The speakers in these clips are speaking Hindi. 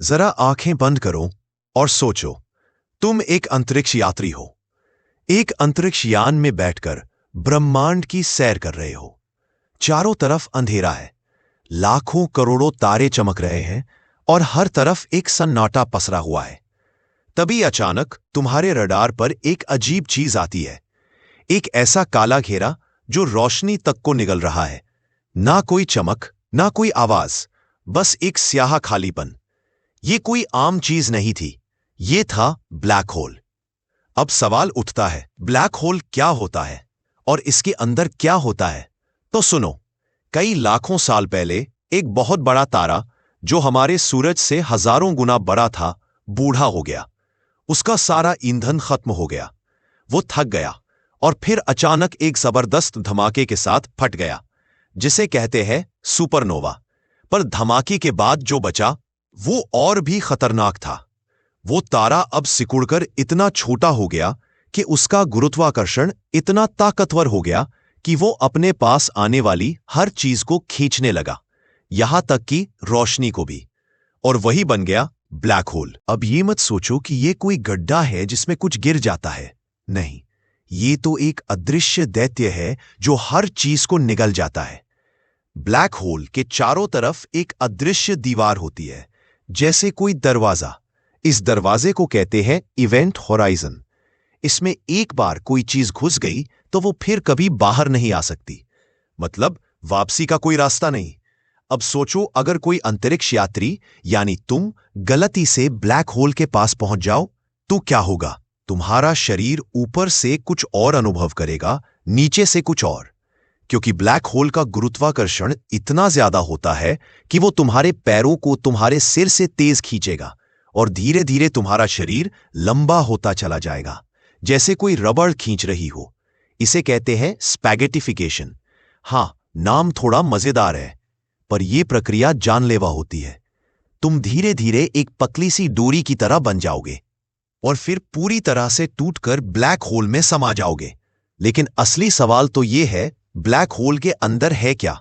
जरा आंखें बंद करो और सोचो, तुम एक अंतरिक्ष यात्री हो। एक अंतरिक्ष यान में बैठकर ब्रह्मांड की सैर कर रहे हो। चारों तरफ अंधेरा है, लाखों करोड़ों तारे चमक रहे हैं और हर तरफ एक सन्नाटा पसरा हुआ है। तभी अचानक तुम्हारे रडार पर एक अजीब चीज आती है, एक ऐसा काला घेरा जो रोशनी तक को निगल रहा है। ना कोई चमक, ना कोई आवाज, बस एक स्याह खालीपन। ये कोई आम चीज नहीं थी, ये था ब्लैक होल। अब सवाल उठता है, ब्लैक होल क्या होता है और इसके अंदर क्या होता है? तो सुनो, कई लाखों साल पहले एक बहुत बड़ा तारा जो हमारे सूरज से हजारों गुना बड़ा था, बूढ़ा हो गया। उसका सारा ईंधन खत्म हो गया, वो थक गया और फिर अचानक एक जबरदस्त धमाके के साथ फट गया, जिसे कहते हैं सुपरनोवा। पर धमाके के बाद जो बचा वो और भी खतरनाक था। वो तारा अब सिकुड़कर इतना छोटा हो गया कि उसका गुरुत्वाकर्षण इतना ताकतवर हो गया कि वो अपने पास आने वाली हर चीज को खींचने लगा, यहां तक कि रोशनी को भी। और वही बन गया ब्लैक होल। अब ये मत सोचो कि ये कोई गड्ढा है जिसमें कुछ गिर जाता है। नहीं, ये तो एक अदृश्य दैत्य है जो हर चीज को निगल जाता है। ब्लैक होल के चारों तरफ एक अदृश्य दीवार होती है, जैसे कोई दरवाजा। इस दरवाजे को कहते हैं इवेंट होराइजन। इसमें एक बार कोई चीज घुस गई तो वो फिर कभी बाहर नहीं आ सकती। मतलब वापसी का कोई रास्ता नहीं। अब सोचो, अगर कोई अंतरिक्ष यात्री यानी तुम गलती से ब्लैक होल के पास पहुंच जाओ तो क्या होगा? तुम्हारा शरीर ऊपर से कुछ और अनुभव करेगा, नीचे से कुछ और। क्योंकि ब्लैक होल का गुरुत्वाकर्षण इतना ज्यादा होता है कि वो तुम्हारे पैरों को तुम्हारे सिर से तेज खींचेगा और धीरे धीरे तुम्हारा शरीर लंबा होता चला जाएगा, जैसे कोई रबड़ खींच रही हो। इसे कहते हैं स्पैगेटिफिकेशन। हां, नाम थोड़ा मजेदार है, पर यह प्रक्रिया जानलेवा होती है। तुम धीरे धीरे एक पतली सी डोरी की तरह बन जाओगे और फिर पूरी तरह से टूटकर ब्लैक होल में समा जाओगे। लेकिन असली सवाल तो यह है, ब्लैक होल के अंदर है क्या?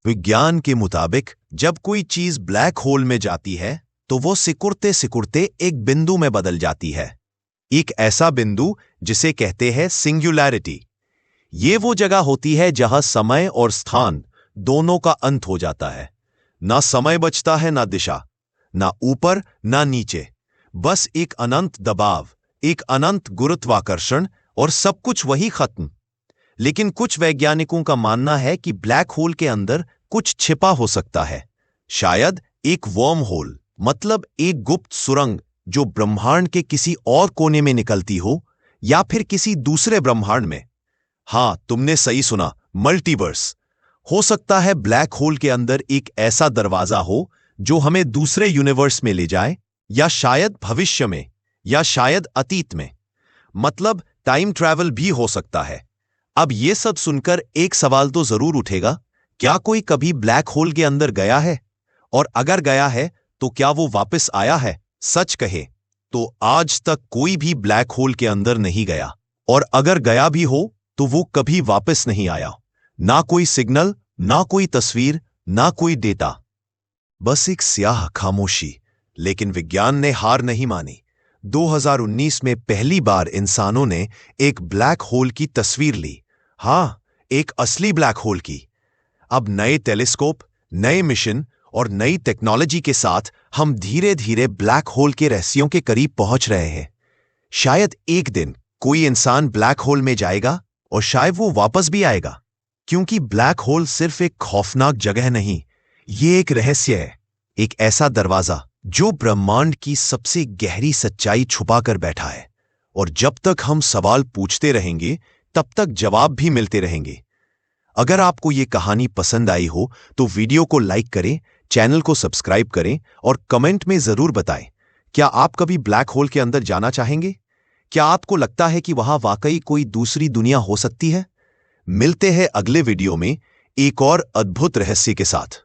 विज्ञान के मुताबिक जब कोई चीज ब्लैक होल में जाती है तो वो सिकुड़ते सिकुड़ते एक बिंदु में बदल जाती है। एक ऐसा बिंदु जिसे कहते हैं सिंगुलैरिटी। ये वो जगह होती है जहां समय और स्थान दोनों का अंत हो जाता है। ना समय बचता है, ना दिशा, ना ऊपर ना नीचे। बस एक अनंत दबाव, एक अनंत गुरुत्वाकर्षण और सब कुछ वही खत्म। लेकिन कुछ वैज्ञानिकों का मानना है कि ब्लैक होल के अंदर कुछ छिपा हो सकता है। शायद एक वर्म होल, मतलब एक गुप्त सुरंग जो ब्रह्मांड के किसी और कोने में निकलती हो, या फिर किसी दूसरे ब्रह्मांड में। हां, तुमने सही सुना, मल्टीवर्स। हो सकता है ब्लैक होल के अंदर एक ऐसा दरवाजा हो जो हमें दूसरे यूनिवर्स में ले जाए, या शायद भविष्य में, या शायद अतीत में। मतलब टाइम ट्रैवल भी हो सकता है। अब यह सब सुनकर एक सवाल तो जरूर उठेगा, क्या कोई कभी ब्लैक होल के अंदर गया है? और अगर गया है तो क्या वो वापस आया है? सच कहे तो आज तक कोई भी ब्लैक होल के अंदर नहीं गया, और अगर गया भी हो तो वो कभी वापस नहीं आया। ना कोई सिग्नल, ना कोई तस्वीर, ना कोई डेटा, बस एक स्याह खामोशी। लेकिन विज्ञान ने हार नहीं मानी। 2019 में पहली बार इंसानों ने एक ब्लैक होल की तस्वीर ली। हां, एक असली ब्लैक होल की। अब नए टेलीस्कोप, नए मिशन और नई टेक्नोलॉजी के साथ हम धीरे धीरे ब्लैक होल के रहस्यों के करीब पहुंच रहे हैं। शायद एक दिन कोई इंसान ब्लैक होल में जाएगा और शायद वो वापस भी आएगा। क्योंकि ब्लैक होल सिर्फ एक खौफनाक जगह नहीं, ये एक रहस्य है, एक ऐसा दरवाजा जो ब्रह्मांड की सबसे गहरी सच्चाई छुपा कर बैठा है। और जब तक हम सवाल पूछते रहेंगे, तब तक जवाब भी मिलते रहेंगे। अगर आपको ये कहानी पसंद आई हो तो वीडियो को लाइक करें, चैनल को सब्सक्राइब करें और कमेंट में जरूर बताएं, क्या आप कभी ब्लैक होल के अंदर जाना चाहेंगे? क्या आपको लगता है कि वहां वाकई कोई दूसरी दुनिया हो सकती है? मिलते हैं अगले वीडियो में एक और अद्भुत रहस्य के साथ।